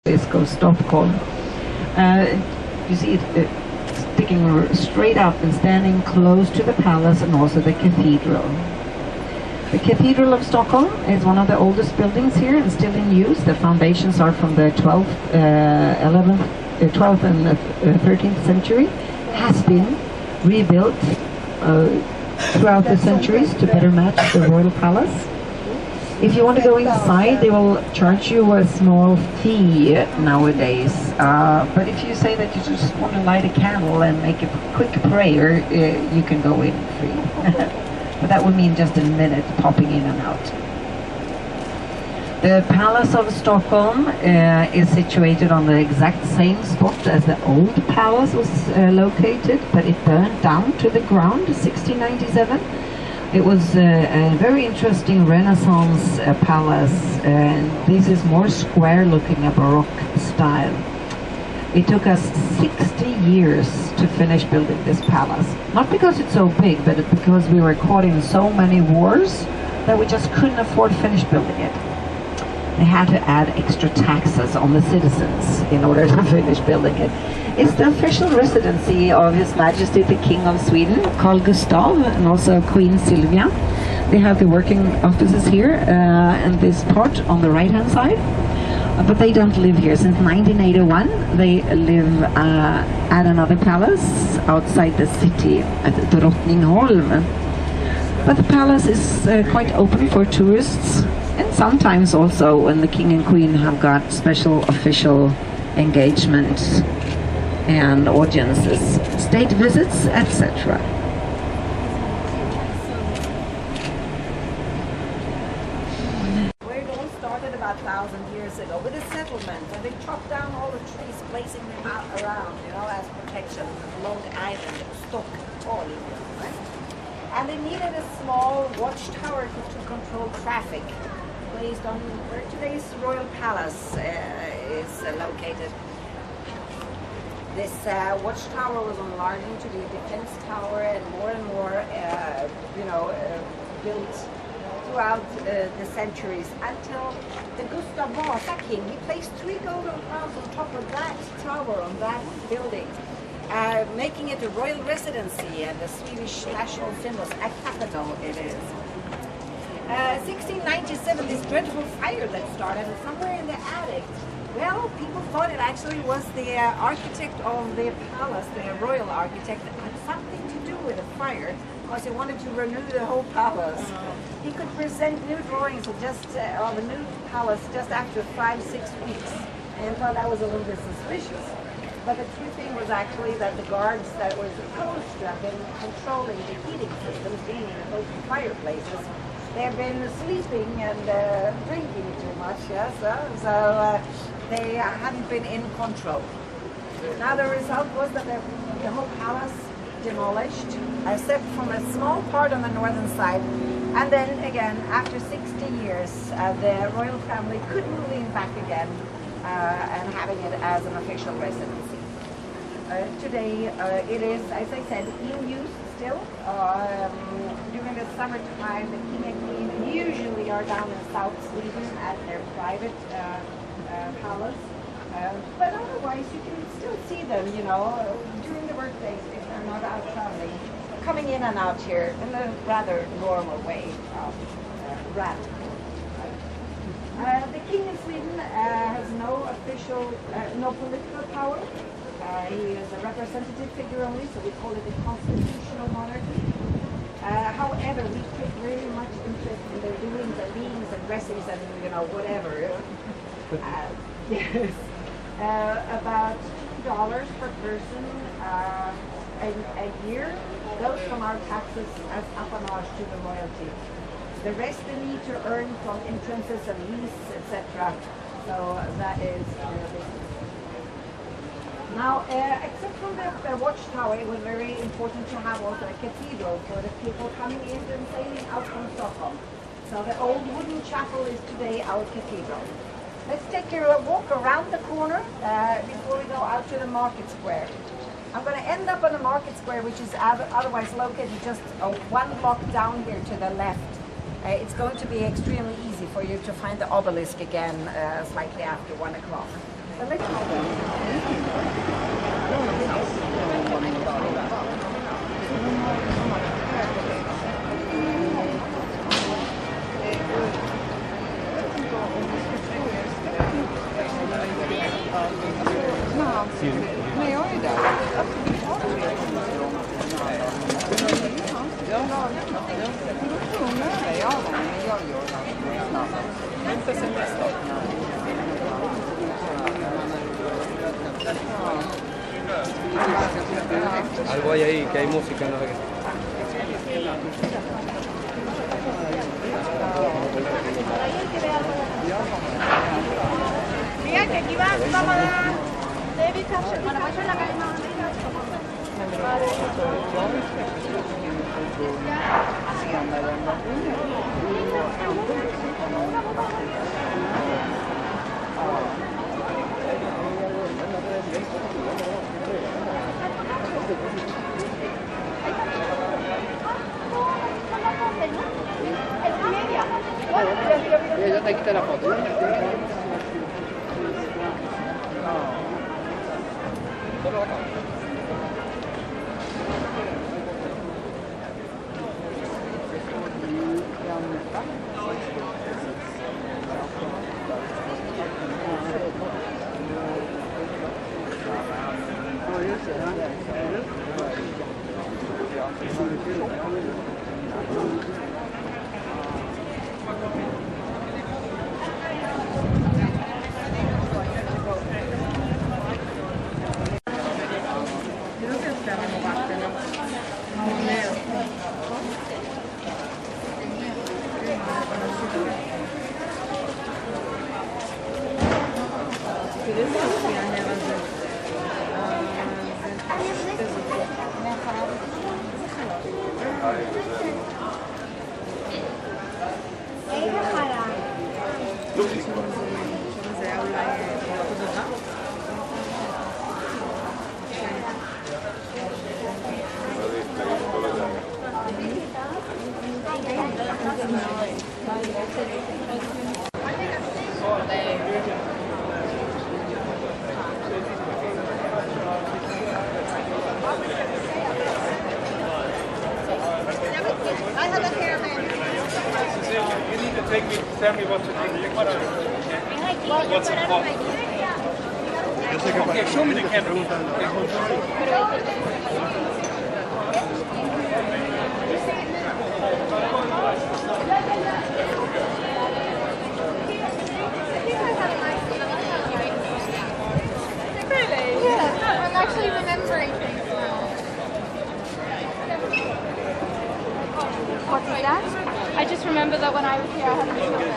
Disco Stockholm. You see it sticking straight up and standing close to the palace and also the cathedral. The Cathedral of Stockholm is one of the oldest buildings here and still in use. The foundations are from the 12th and 13th century. Has been rebuilt throughout the centuries to better match the royal palace. If you want to go inside, they will charge you a small fee nowadays. But if you say that you just want to light a candle and make a quick prayer, you can go in free. But that would mean just a minute popping in and out. The Palace of Stockholm is situated on the exact same spot as the old palace was located, but it burned down to the ground in 1697. It was a very interesting Renaissance palace, and this is more square looking, a Baroque style. It took us 60 years to finish building this palace. Not because it's so big, but because we were caught in so many wars that we just couldn't afford to finish building it. They had to add extra taxes on the citizens in order to finish building it. It's the official residency of His Majesty the King of Sweden, Carl Gustav, and also Queen Sylvia. They have the working offices here and this part on the right-hand side. But they don't live here. Since 1981, they live at another palace outside the city at Drottningholm. But the palace is quite open for tourists, and sometimes also when the king and queen have got special official engagements and audiences, state visits, etc. Where it all started about 1,000 years ago with a settlement, and they chopped down all the trees, placing them out around, as protection. Long Island, Stock, all in there, right? And they needed a small watchtower to control traffic, placed on where today's Royal Palace is located. This watchtower was enlarging to be a defense tower, and more, built throughout the centuries until the Gustav Vasa king, he placed 3 golden crowns on top of that tower, on that building, making it a royal residency and the Swedish national symbol, a capital it is. 1697, this dreadful fire that started somewhere in the attic. Well, people thought it actually was the architect of the palace, the royal architect, that had something to do with the fire, because he wanted to renew the whole palace. He could present new drawings of the new palace just after 5-6 weeks, and thought that was a little bit suspicious. But the true thing was actually that the guards that were supposed to have been controlling the heating systems, being in the open fireplaces, they have been sleeping and drinking too much, yes, so they hadn't been in control. Now the result was that the whole palace demolished, except from a small part on the northern side, and then again, after 60 years, the royal family could move in back again and having it as an official residency. Today it is, as I said, in use still. During the summertime, the king and queen usually are down in South Sweden at their private palace. But otherwise, you can still see them, during the workdays if they're not out traveling, coming in and out here in a rather normal way. The king of Sweden has no official, no political power. He is a representative figure only, so we call it a constitutional monarchy. However, we take very much interest in their doings and beings and dressings and, whatever. Yes. About $2 per person a year goes from our taxes as appanage to the royalty. The rest they need to earn from entrances and lease, etc. So that is now, except from the watchtower, it was very important to have also a cathedral for the people coming in and sailing out from Stockholm. So the old wooden chapel is today our cathedral. Let's take a walk around the corner before we go out to the market square. I'm going to end up on the market square, which is otherwise located just 1 block down here to the left. It's going to be extremely easy for you to find the obelisk again slightly after 1 o'clock. Algo hay ahí, que hay música, no sé qué. Mira que aquí vamos a dar. Bueno, pues en la calle no. Yo te quité la foto. Tell me what to do. What's it called? Okay, show me the camera. Really? Yeah, I'm actually remembering things now. What is that? I just remember that when I was here I had a meal there.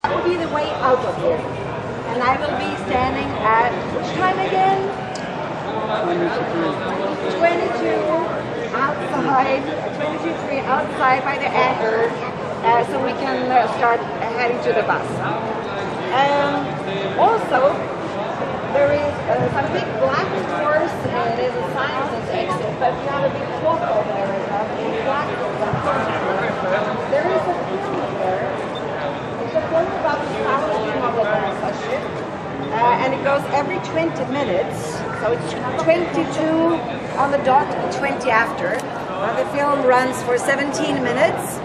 Will be the way out of here, and I will be standing at which time again? 22 outside, 22:03 outside by the anchor, so we can start heading to the bus. Also, there is some big black doors, and there's a sign that says exit, but we have a big clock over there as well, and black doors. There is a film there. It's a film about the founding of the Vasa, and it goes every 20 minutes, so it's 22 on the dot and 20 after. The film runs for 17 minutes.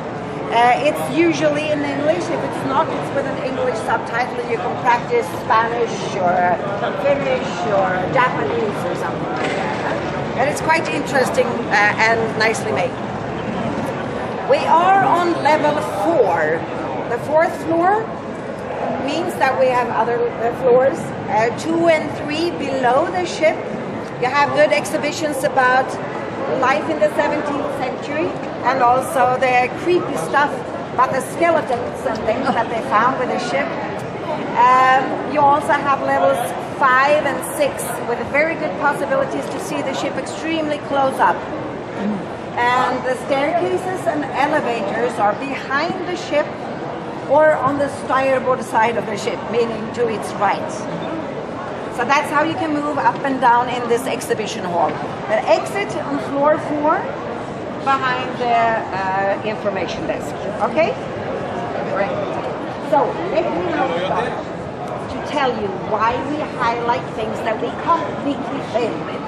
It's usually in English. If it's not, it's with an English subtitle. You can practice Spanish or Finnish or Japanese or something like that. And it's quite interesting and nicely made. We are on level 4. The 4th floor means that we have other floors, 2 and 3 below the ship. You have good exhibitions about life in the 17th century and also the creepy stuff about the skeletons and things that they found with the ship. You also have levels 5 and 6 with very good possibilities to see the ship extremely close up. And the staircases and elevators are behind the ship or on the starboard side of the ship, meaning to its right. So that's how you can move up and down in this exhibition hall. The exit on floor 4 behind the information desk. Okay? Great. So let me now start to tell you why we highlight things that we completely fail with.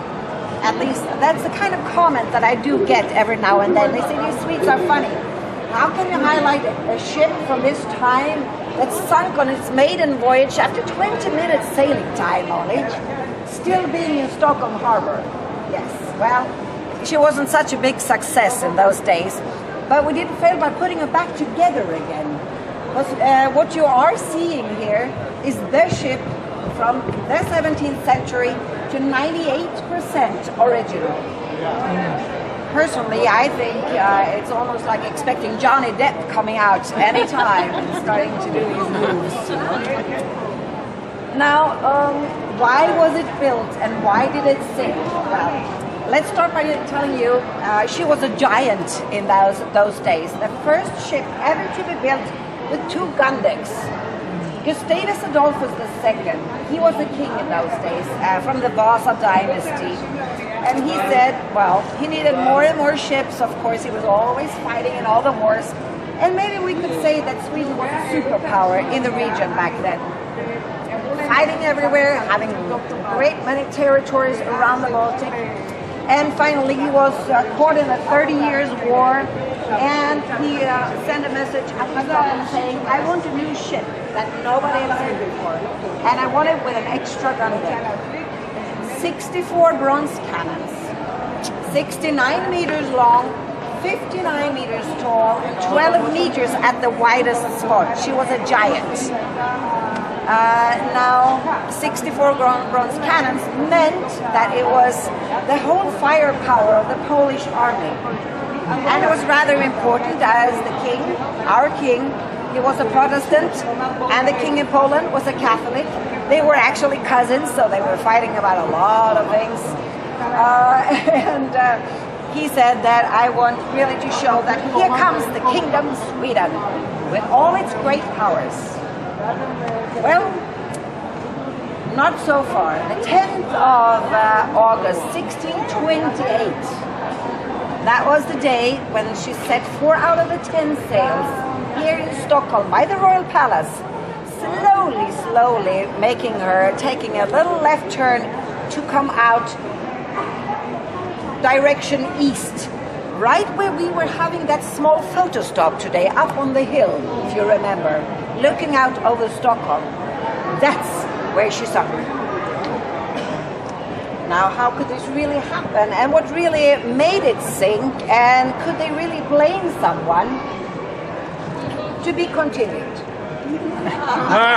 At least that's the kind of comment that I do get every now and then. They say, "These Swedes are funny. How can you highlight a ship from this time that sunk on its maiden voyage after 20 minutes sailing time only, still being in Stockholm Harbor?" Yes, well, she wasn't such a big success in those days, but we didn't fail by putting her back together again. Because what you are seeing here is the ship from the 17th century to 98% original. Personally, I think it's almost like expecting Johnny Depp coming out anytime and starting to do his moves. Now, why was it built and why did it sink? Well, let's start by telling you she was a giant in those days. The first ship ever to be built with 2 gun decks. Gustavus Adolphus II, he was a king in those days from the Vasa dynasty. And he said, well, he needed more and more ships. Of course, he was always fighting in all the wars. And maybe we could say that Sweden was a superpower in the region back then. Fighting everywhere, having great many territories around the Baltic. And finally, he was caught in a 30 Years' War. And he sent a message up to Stockholm saying, "I want a new ship that nobody has seen before. And I want it with an extra gun deck. 64 bronze cannons, 69 meters long, 59 meters tall, and 12 meters at the widest spot." She was a giant. Now, 64 bronze cannons meant that it was the whole firepower of the Polish army. And it was rather important as the king, our king, he was a Protestant, and the king in Poland was a Catholic. They were actually cousins, so they were fighting about a lot of things. He said that I want really to show that here comes the kingdom Sweden with all its great powers. Well, not so far. The 10th of August, 1628. That was the day when she set 4 out of the 10 sails here in Stockholm by the Royal Palace, slowly taking a little left turn to come out direction east, right where we were having that small photo stop today, up on the hill, if you remember, looking out over Stockholm. That's where she sunk. Now, how could this really happen? And what really made it sink? And could they really blame someone? To be continued.